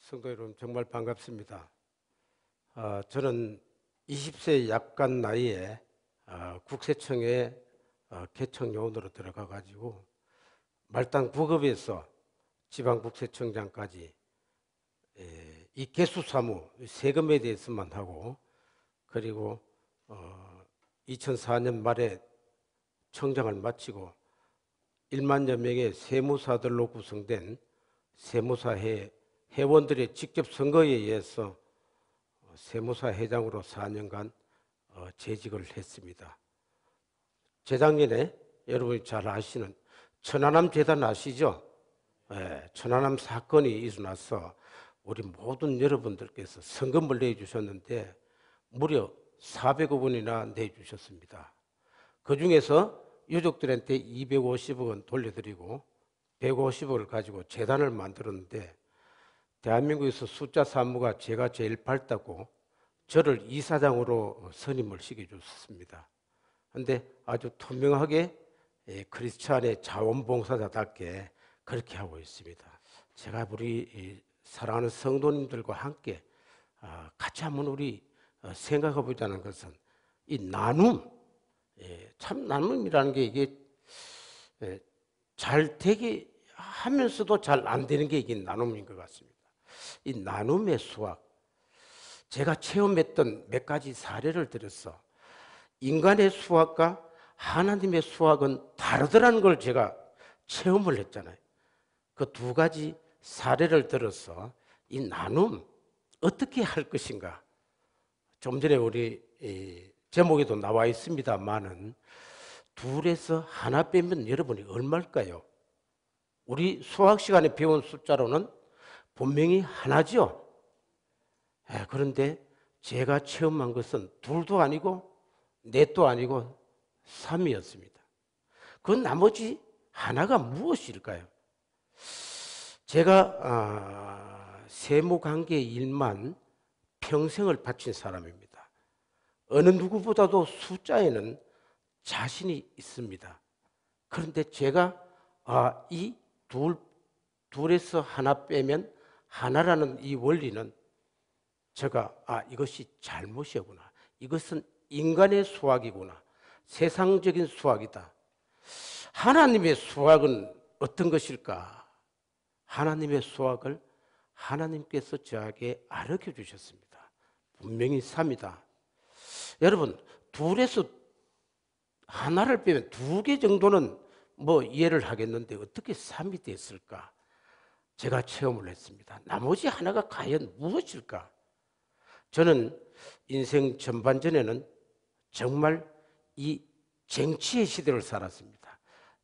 성도 여러분 정말 반갑습니다. 저는 20세 약간 나이에 국세청에 개청 요원으로 들어가 가지고 말단 9급에서 지방국세청장까지 이 개수사무 세금에 대해서만 하고, 그리고 2004년 말에 청장을 마치고 1만여 명의 세무사들로 구성된 세무사회 회원들의 직접 선거에 의해서 세무사 회장으로 4년간 재직을 했습니다. 재작년에 여러분이 잘 아시는 천안함 재단 아시죠? 천안함 사건이 일어나서 우리 모든 여러분들께서 성금을 내주셨는데 무려 400억 원이나 내주셨습니다. 그 중에서 유족들한테 250억 원 돌려드리고 150억을 가지고 재단을 만들었는데, 대한민국에서 숫자 산무가 제가 제일 밝다고 저를 이사장으로 선임을 시켜줬습니다. 그런데 아주 투명하게 크리스찬의 자원봉사자답게 그렇게 하고 있습니다. 제가 우리 사랑하는 성도님들과 함께 같이 한번 우리 생각해 보자는 것은 이 나눔, 참 나눔이라는 게 이게 잘 되게 하면서도 잘 안 되는 게 이게 나눔인 것 같습니다. 이 나눔의 수학, 제가 체험했던 몇 가지 사례를 들어서 인간의 수학과 하나님의 수학은 다르더라는 걸 제가 체험을 했잖아요. 그 두 가지 사례를 들어서 이 나눔 어떻게 할 것인가, 좀 전에 우리 제목에도 나와 있습니다만은 둘에서 하나 빼면 여러분이 얼마일까요? 우리 수학 시간에 배운 숫자로는 분명히 하나죠. 그런데 제가 체험한 것은 둘도 아니고 넷도 아니고 3이었습니다. 그 나머지 하나가 무엇일까요? 제가 세무관계 일만 평생을 바친 사람입니다. 어느 누구보다도 숫자에는 자신이 있습니다. 그런데 제가 이 둘에서 하나 빼면 하나라는 이 원리는 제가 이것이 잘못이구나, 이것은 인간의 수학이구나, 세상적인 수학이다. 하나님의 수학은 어떤 것일까? 하나님의 수학을 하나님께서 저에게 가르쳐 주셨습니다. 분명히 3이다. 여러분, 둘에서 하나를 빼면 2개 정도는 뭐 이해를 하겠는데 어떻게 3이 됐을까? 제가 체험을 했습니다. 나머지 하나가 과연 무엇일까? 저는 인생 전반전에는 정말 이 쟁취의 시대를 살았습니다.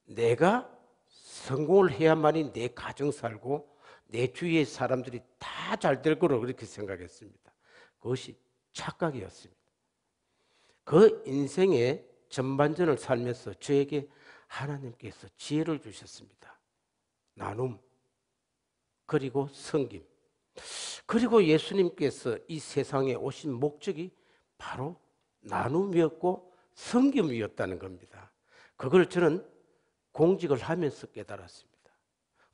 내가 성공을 해야만이 내 가정 살고 내 주위의 사람들이 다 잘 될 거로 그렇게 생각했습니다. 그것이 착각이었습니다. 그 인생의 전반전을 살면서 저에게 하나님께서 지혜를 주셨습니다. 나눔, 그리고 섬김, 그리고 예수님께서 이 세상에 오신 목적이 바로 나눔이었고 섬김이었다는 겁니다. 그걸 저는 공직을 하면서 깨달았습니다.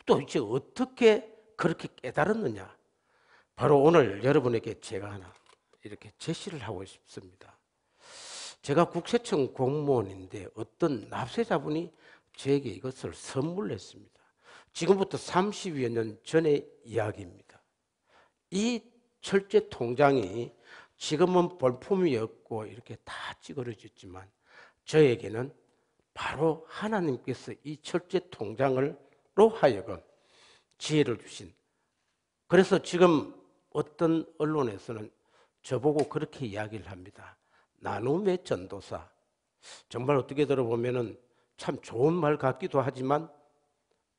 또 이제 어떻게 그렇게 깨달았느냐? 바로 오늘 여러분에게 제가 하나 이렇게 제시를 하고 싶습니다. 제가 국세청 공무원인데 어떤 납세자분이 저에게 이것을 선물했습니다. 지금부터 30여 년 전의 이야기입니다. 이 철제 통장이 지금은 볼품이었고 이렇게 다 찌그러졌지만 저에게는 바로 하나님께서 이 철제 통장으로 하여금 지혜를 주신, 그래서 지금 어떤 언론에서는 저보고 그렇게 이야기를 합니다. 나눔의 전도사. 정말 어떻게 들어보면 참 좋은 말 같기도 하지만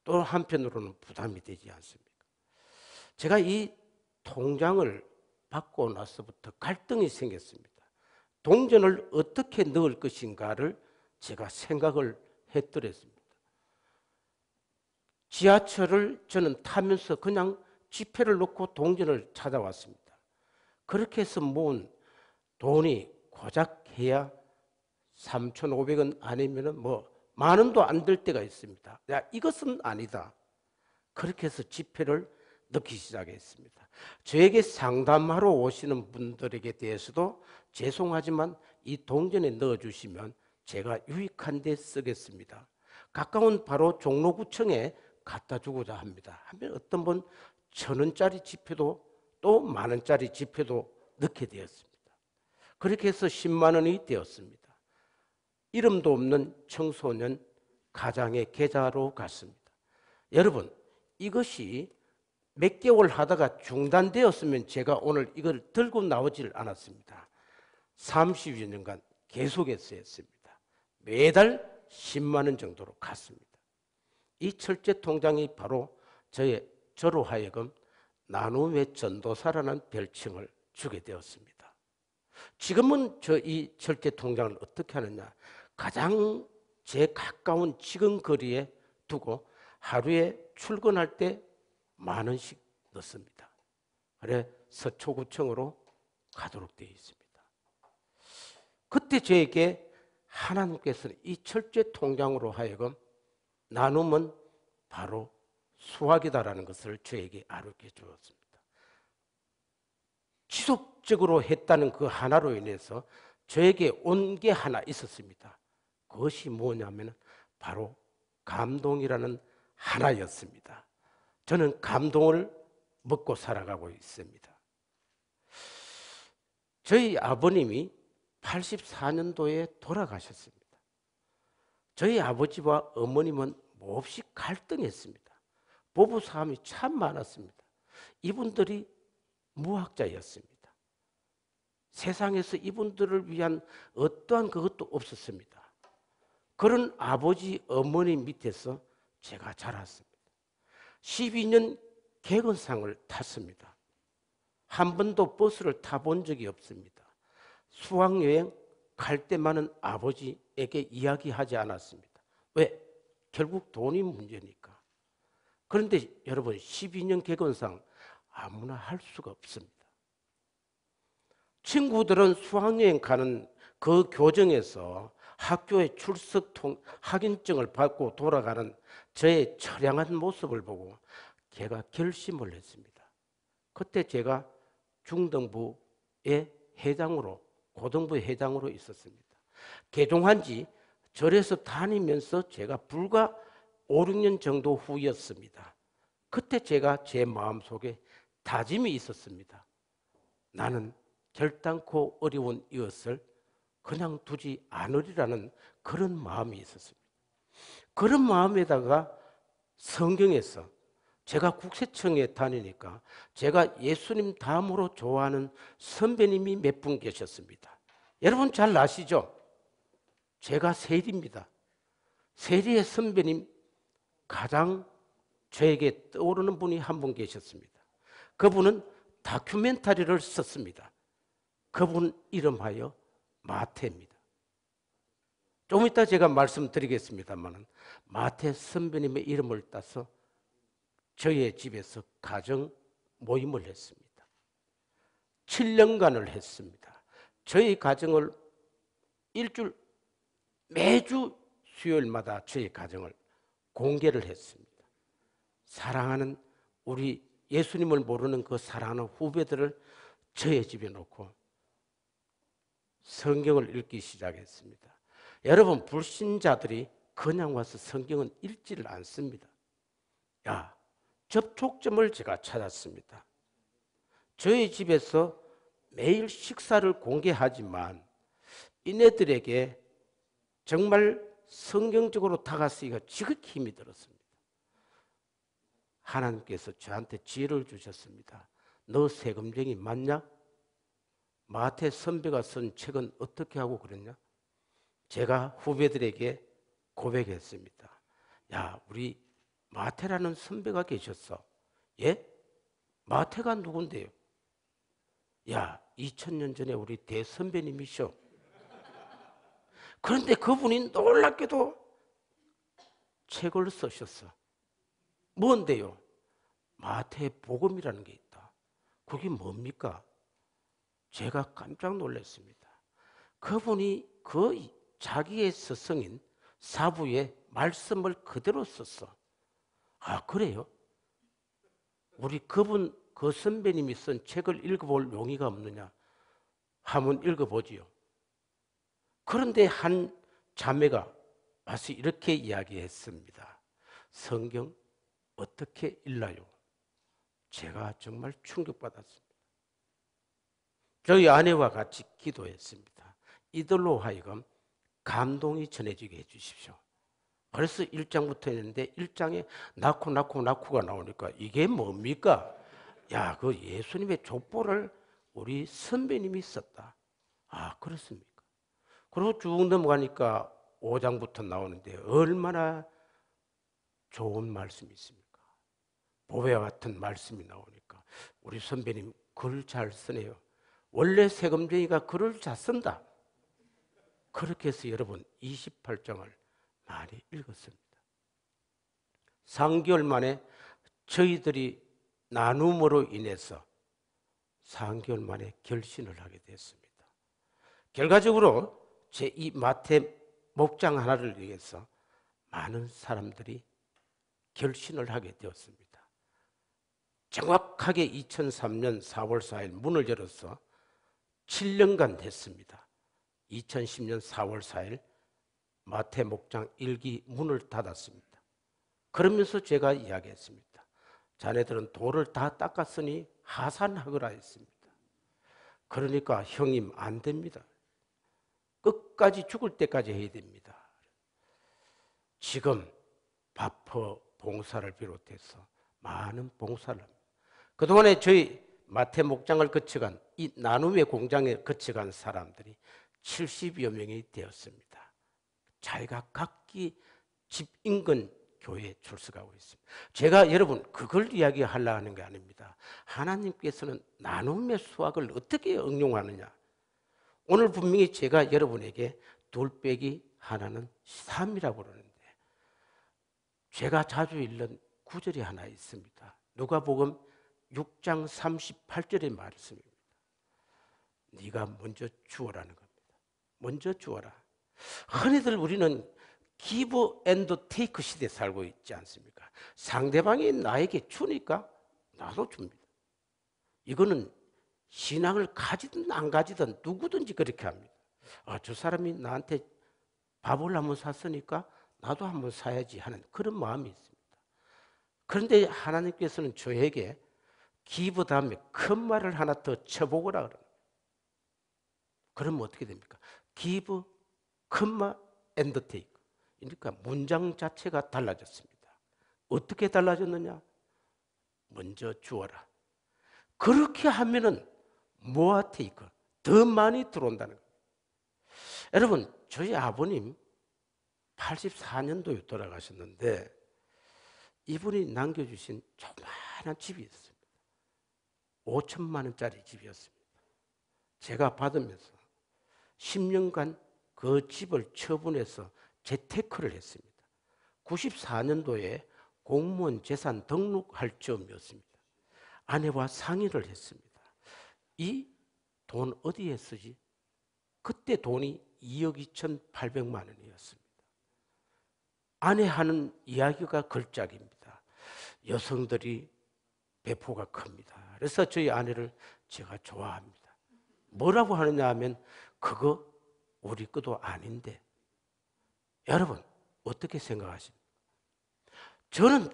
또 한편으로는 부담이 되지 않습니까? 제가 이 통장을 받고 나서부터 갈등이 생겼습니다. 동전을 어떻게 넣을 것인가를 제가 생각을 했더랬습니다. 지하철을 저는 타면서 그냥 지폐를 넣고 동전을 찾아왔습니다. 그렇게 해서 모은 돈이 고작 해야 3,500원 아니면 뭐 만 원도 안 될 때가 있습니다. 야, 이것은 아니다. 그렇게 해서 지폐를 넣기 시작했습니다. 저에게 상담하러 오시는 분들에게 대해서도 죄송하지만 이 동전에 넣어주시면 제가 유익한 데 쓰겠습니다. 가까운 바로 종로구청에 갖다 주고자 합니다. 하면 어떤 분 1,000원짜리 지폐도 또 10,000원짜리 지폐도 넣게 되었습니다. 그렇게 해서 10만 원이 되었습니다. 이름도 없는 청소년 가장의 계좌로 갔습니다. 여러분, 이것이 몇 개월 하다가 중단되었으면 제가 오늘 이걸 들고 나오질 않았습니다. 30여 년간 계속해서 했습니다. 매달 10만 원 정도로 갔습니다. 이 철제 통장이 바로 저로 하여금 나눔의 전도사라는 별칭을 주게 되었습니다. 지금은 이 철제 통장을 어떻게 하느냐? 가장 제 가까운 지금 거리에 두고 하루에 출근할 때 10,000원씩 넣습니다. 그래 서초구청으로 가도록 되어 있습니다. 그때 저에게 하나님께서는 이 철제 통장으로 하여금 나눔은 바로 수학이다라는 것을 저에게 알게 주었습니다. 지속적으로 했다는 그 하나로 인해서 저에게 온 게 하나 있었습니다. 그것이 뭐냐면 바로 감동이라는 하나였습니다. 저는 감동을 먹고 살아가고 있습니다. 저희 아버님이 84년도에 돌아가셨습니다. 저희 아버지와 어머님은 몹시 갈등했습니다. 부부싸움이 참 많았습니다. 이분들이 무학자였습니다. 세상에서 이분들을 위한 어떠한 그것도 없었습니다. 그런 아버지, 어머니 밑에서 제가 자랐습니다. 12년 개근상을 탔습니다. 한 번도 버스를 타본 적이 없습니다. 수학여행 갈 때만은 아버지에게 이야기하지 않았습니다. 왜? 결국 돈이 문제니까. 그런데 여러분 12년 개근상 아무나 할 수가 없습니다. 친구들은 수학여행 가는 그 교정에서 학교에 출석 확인증을 받고 돌아가는 저의 처량한 모습을 보고 제가 결심을 했습니다. 그때 제가 중등부의 회장으로 고등부 회장으로 있었습니다. 개종한 지 절에서 다니면서 제가 불과 5, 6년 정도 후였습니다. 그때 제가 제 마음속에 다짐이 있었습니다. 나는 결단코 어려운 이웃을 그냥 두지 않으리라는 그런 마음이 있었습니다. 그런 마음에다가 성경에서 제가 국세청에 다니니까 제가 예수님 다음으로 좋아하는 선배님이 몇 분 계셨습니다. 여러분 잘 아시죠? 제가 세리입니다. 세리의 선배님 가장 저에게 떠오르는 분이 한 분 계셨습니다. 그분은 다큐멘터리를 썼습니다. 그분 이름하여 마태입니다. 좀 이따 제가 말씀드리겠습니다만 마태 선배님의 이름을 따서 저희 집에서 가정 모임을 했습니다. 7년간을 했습니다. 저희 가정을 일주일 매주 수요일마다 저희 가정을 공개를 했습니다. 사랑하는 우리 예수님을 모르는 그 사랑하는 후배들을 저희 집에 놓고 성경을 읽기 시작했습니다. 여러분 불신자들이 그냥 와서 성경은 읽지를 않습니다. 접촉점을 제가 찾았습니다. 저희 집에서 매일 식사를 공개하지만 이네들에게 정말 성경적으로 다가서기가 지극히 힘이 들었습니다. 하나님께서 저한테 지혜를 주셨습니다. 너 세금쟁이 맞냐? 마태 선배가 쓴 책은 어떻게 하고 그랬냐? 제가 후배들에게 고백했습니다. 우리 마태라는 선배가 계셨어. 예? 마태가 누군데요? 2000년 전에 우리 대선배님이셔. 그런데 그분이 놀랍게도 책을 쓰셨어. 뭔데요? 마태복음이라는 게 있다. 그게 뭡니까? 제가 깜짝 놀랐습니다. 그분이 그 자기의 스승인 사부의 말씀을 그대로 썼어. 그래요? 우리 그 선배님이 쓴 책을 읽어볼 용의가 없느냐? 한번 읽어보지요. 그런데 한 자매가 와서 이렇게 이야기했습니다. 성경 어떻게 읽나요? 제가 정말 충격받았습니다. 저희 아내와 같이 기도했습니다. 이들로 하여금 감동이 전해지게 해주십시오. 그래서 1장부터 했는데 1장에 낳고가 나오니까 이게 뭡니까? 야, 그 예수님의 족보를 우리 선배님이 썼다. 아, 그렇습니까? 그리고 쭉 넘어가니까 5장부터 나오는데 얼마나 좋은 말씀이 있습니까? 보배와 같은 말씀이 나오니까 우리 선배님 글 잘 쓰네요. 원래 세금쟁이가 글을 잘 쓴다. 그렇게 해서 여러분 28장을 많이 읽었습니다. 3개월 만에 저희들이 나눔으로 인해서 3개월 만에 결신을 하게 됐습니다. 결과적으로 제 이 마태 목장 하나를 위해서 많은 사람들이 결신을 하게 되었습니다. 정확하게 2003년 4월 4일 문을 열어서 7년간 됐습니다. 2010년 4월 4일 마태 목장 1기 문을 닫았습니다. 그러면서 제가 이야기했습니다. 자네들은 돌을 다 닦았으니 하산하거라 했습니다. 그러니까 형님 안 됩니다. 끝까지 죽을 때까지 해야 됩니다. 지금 바퍼 봉사를 비롯해서 많은 봉사를 합니다. 그동안에 저희 마태 목장을 거쳐간 이 나눔의 공장에 거쳐간 사람들이 70여 명이 되었습니다. 자기가 각기 집 인근 교회에 출석하고 있습니다. 제가 여러분 그걸 이야기하려고 하는 게 아닙니다. 하나님께서는 나눔의 수학을 어떻게 응용하느냐. 오늘 분명히 제가 여러분에게 둘 빼기 하나는 3이라고 그러는데 제가 자주 읽는 구절이 하나 있습니다. 누가복음 6장 38절의 말씀입니다. 네가 먼저 주어라는 겁니다. 먼저 주어라. 흔히들 우리는 give and take 시대에 살고 있지 않습니까? 상대방이 나에게 주니까 나도 줍니다. 이거는 신앙을 가지든 안 가지든 누구든지 그렇게 합니다. 아, 저 사람이 나한테 밥을 한번 샀으니까 나도 한번 사야지 하는 그런 마음이 있습니다. 그런데 하나님께서는 저에게 give 다음에 큰 말을 하나 더 쳐보거라 그럽니다. 그러면 어떻게 됩니까? give, and take. 그러니까 문장 자체가 달라졌습니다. 어떻게 달라졌느냐? 먼저 주어라. 그렇게 하면은 뭐와 테이크 더 많이 들어온다는 거예요. 여러분 저희 아버님 84년도에 돌아가셨는데 이분이 남겨주신 조그마한 집이 있습니다. 5천만 원짜리 집이었습니다. 제가 받으면서 10년간 그 집을 처분해서 재테크를 했습니다. 94년도에 공무원 재산 등록할 즈음이었습니다. 아내와 상의를 했습니다. 이 돈 어디에 쓰지? 그때 돈이 2억 2,800만 원이었습니다. 아내 하는 이야기가 걸작입니다. 여성들이 배포가 큽니다. 그래서 저희 아내를 제가 좋아합니다. 뭐라고 하느냐 하면 그거 우리 것도 아닌데. 여러분 어떻게 생각하십니까? 저는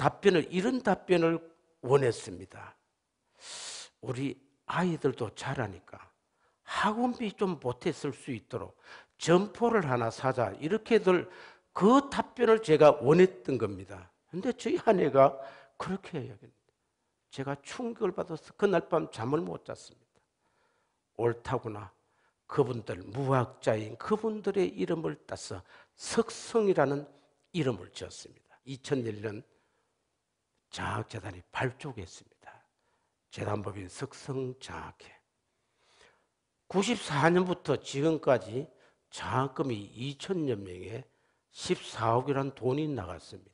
이런 답변을 원했습니다. 우리 아이들도 자라니까 학원비 좀 보탰을 수 있도록 점포를 하나 사자 이렇게들 그 답변을 제가 원했던 겁니다. 그런데 저희 아내가 그렇게 이야기합니다. 제가 충격을 받아서 그날 밤 잠을 못 잤습니다. 옳다구나. 그분들 무학자인 그분들의 이름을 따서 석성이라는 이름을 지었습니다. 2001년 장학재단이 발족했습니다. 재단법인 석성장학회. 94년부터 지금까지 장학금이 2천여 명에 14억이라는 돈이 나갔습니다.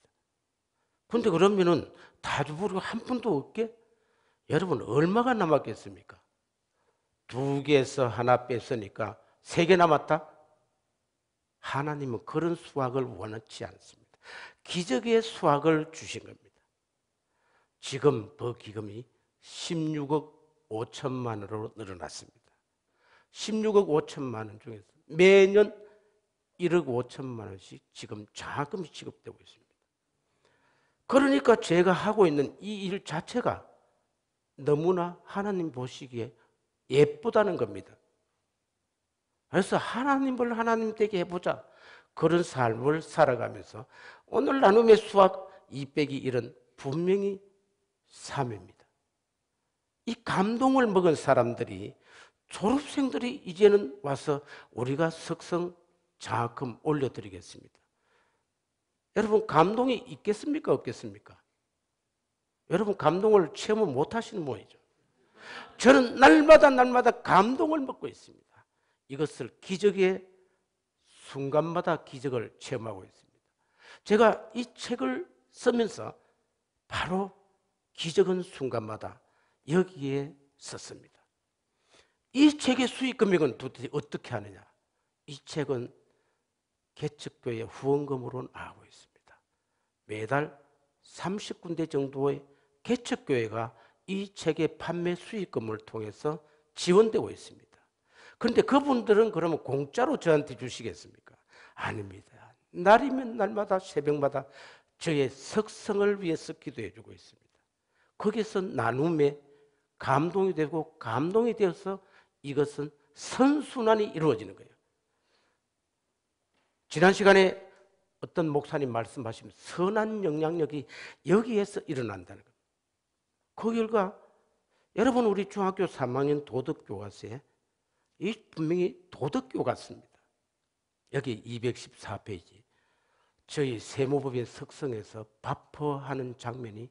그런데 그러면은 다 줘버리고 한 푼도 없게? 여러분 얼마가 남았겠습니까? 2개에서 하나 뺐으니까 3개 남았다? 하나님은 그런 수학을 원하지 않습니다. 기적의 수학을 주신 겁니다. 지금 벌기금이 16억 5천만 원으로 늘어났습니다. 16억 5천만 원 중에서 매년 1억 5천만 원씩 지금 자금이 지급되고 있습니다. 그러니까 제가 하고 있는 이 일 자체가 너무나 하나님 보시기에 예쁘다는 겁니다. 그래서 하나님을 하나님 되게 해보자. 그런 삶을 살아가면서 오늘 나눔의 수학 2 빼기 1은 분명히 3입니다. 이 감동을 먹은 사람들이 졸업생들이 이제는 와서 우리가 석성 장학금 올려드리겠습니다. 여러분 감동이 있겠습니까? 없겠습니까? 여러분 감동을 체험 못하시는 모양이죠. 저는 날마다 감동을 먹고 있습니다. 이것을 기적의 순간마다 기적을 체험하고 있습니다. 제가 이 책을 쓰면서 바로 기적은 순간마다 여기에 썼습니다. 이 책의 수익 금액은 도대체 어떻게 하느냐? 이 책은 개척교회 후원금으로 나오고 있습니다. 매달 30군데 정도의 개척교회가 이 책의 판매 수익금을 통해서 지원되고 있습니다. 그런데 그분들은 그러면 공짜로 저한테 주시겠습니까? 아닙니다. 날이면 날마다 새벽마다 저의 석성을 위해서 기도해 주고 있습니다. 거기서 나눔에 감동이 되고 감동이 되어서 이것은 선순환이 이루어지는 거예요. 지난 시간에 어떤 목사님 말씀하시면 선한 영향력이 여기에서 일어난다는 겁니다. 그 결과 여러분 우리 중학교 3학년 도덕교과서에 이 분명히 도덕교과서입니다. 여기 214페이지 저희 세무법인 석성에서 밥퍼하는 장면이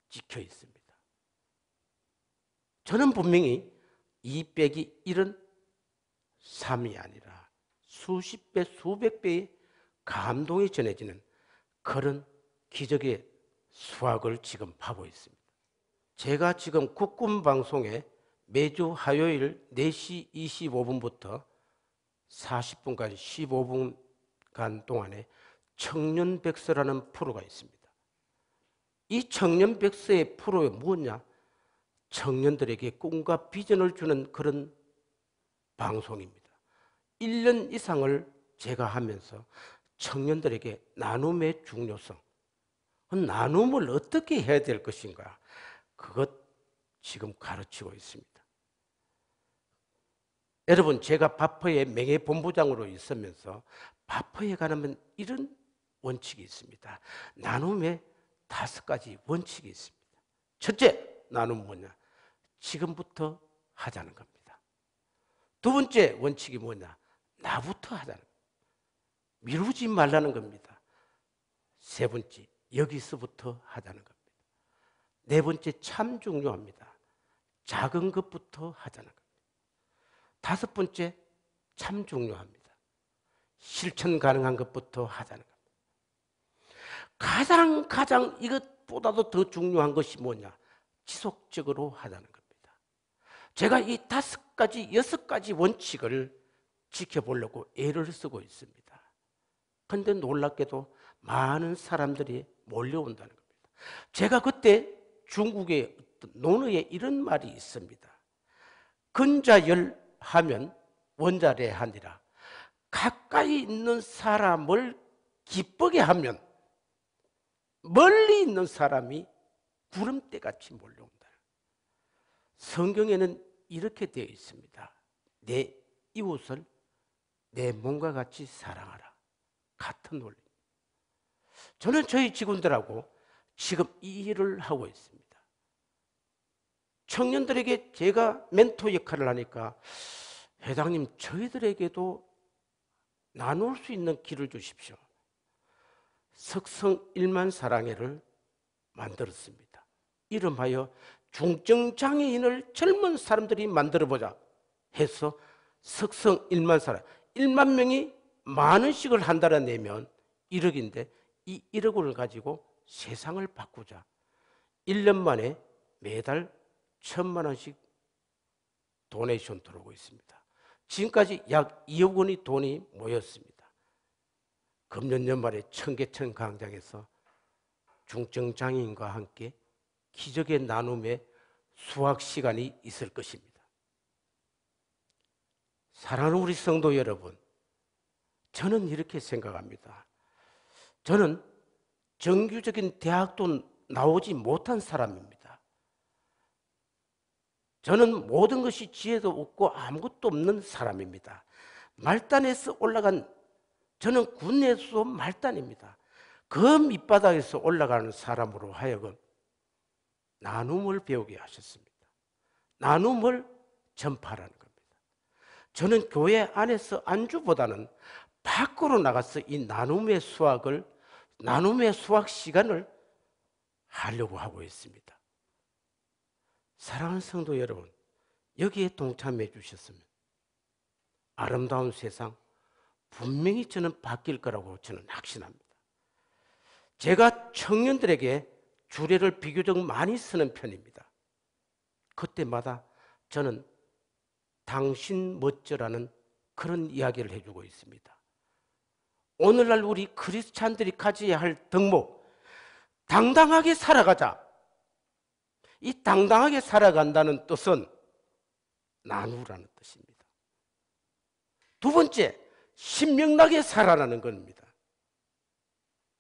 찍혀 있습니다. 저는 분명히 2 빼기 1은 3이 아니라 수십 배, 수백 배의 감동이 전해지는 그런 기적의 수학을 지금 하고 있습니다. 제가 지금 국군방송에 매주 화요일 4시 25분부터 40분까지 15분간 동안에 청년백서라는 프로가 있습니다. 이 청년백서의 프로가 무엇냐? 청년들에게 꿈과 비전을 주는 그런 방송입니다. 1년 이상을 제가 하면서 청년들에게 나눔의 중요성, 나눔을 어떻게 해야 될 것인가, 그것 지금 가르치고 있습니다. 여러분 제가 바퍼의 명예본부장으로 있으면서 바퍼에 관하면 이런 원칙이 있습니다. 나눔의 5가지 원칙이 있습니다. 첫째, 나눔은 뭐냐? 지금부터 하자는 겁니다. 두 번째 원칙이 뭐냐? 나부터 하자는 겁니다. 미루지 말라는 겁니다. 세 번째, 여기서부터 하자는 겁니다. 네 번째, 참 중요합니다. 작은 것부터 하자는 겁니다. 다섯 번째, 참 중요합니다. 실천 가능한 것부터 하자는 겁니다. 가장 이것보다도 더 중요한 것이 뭐냐? 지속적으로 하자는 겁니다. 제가 이 5가지, 6가지 원칙을 지켜보려고 애를 쓰고 있습니다. 그런데 놀랍게도 많은 사람들이 몰려온다는 겁니다. 제가 그때 중국의 논어에 이런 말이 있습니다. 근자열 하면 원자래 하니라. 가까이 있는 사람을 기쁘게 하면 멀리 있는 사람이 구름대같이 몰려온다. 성경에는 이렇게 되어 있습니다. 내 이웃을 내 몸과 같이 사랑하라. 같은 원리. 저는 저희 직원들하고 지금 이 일을 하고 있습니다. 청년들에게 제가 멘토 역할을 하니까 회장님 저희들에게도 나눌 수 있는 길을 주십시오. 석성 1만 사랑회를 만들었습니다. 이름하여 중증장애인을 젊은 사람들이 만들어보자 해서 석성 1만 사랑, 1만 명이 만 원씩을 한 달에 내면 1억인데 이 1억을 가지고 세상을 바꾸자. 1년 만에 매달 1,000만 원씩 도네이션 들어오고 있습니다. 지금까지 약 2억 원의 돈이 모였습니다. 금년 연말에 청계천 광장에서 중증장애인과 함께 기적의 나눔의 수학 시간이 있을 것입니다. 사랑하는 우리 성도 여러분, 저는 이렇게 생각합니다. 저는 정규적인 대학도 나오지 못한 사람입니다. 저는 모든 것이 지혜도 없고 아무것도 없는 사람입니다. 말단에서 올라간, 저는 군에서 말단입니다. 그 밑바닥에서 올라가는 사람으로 하여금 나눔을 배우게 하셨습니다. 나눔을 전파하라는 겁니다. 저는 교회 안에서 안주보다는 밖으로 나가서 이 나눔의 수학 시간을 하려고 하고 있습니다. 사랑하는 성도 여러분, 여기에 동참해 주셨으면 아름다운 세상 분명히 저는 바뀔 거라고 저는 확신합니다. 제가 청년들에게 주례를 비교적 많이 쓰는 편입니다. 그때마다 저는 당신 멋져라는 그런 이야기를 해주고 있습니다. 오늘날 우리 크리스찬들이 가져야 할 덕목, 당당하게 살아가자. 이 당당하게 살아간다는 뜻은 나누라는 뜻입니다. 두 번째, 신명나게 살아라는 겁니다.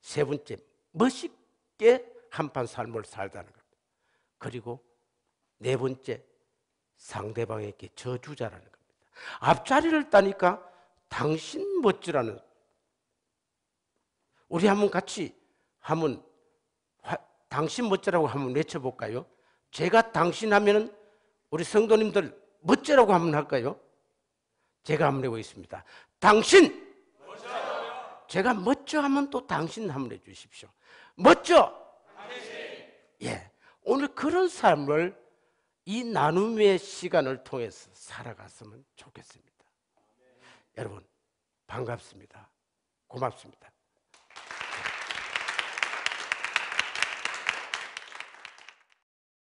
세 번째, 멋있게 한판 삶을 살다는 겁니다. 그리고 네 번째, 상대방에게 저주자라는 겁니다. 앞자리를 따니까 당신 멋지라는, 우리 한번 같이 당신 멋지라고 한번 외쳐볼까요? 제가 당신 하면은 우리 성도님들 멋지라고 한번 할까요? 제가 한번 해보겠습니다. 당신! 멋져! 제가 멋져 하면 또 당신 한번 해주십시오. 멋져! 당신! 예, 오늘 그런 삶을 이 나눔의 시간을 통해서 살아갔으면 좋겠습니다. 여러분, 반갑습니다. 고맙습니다.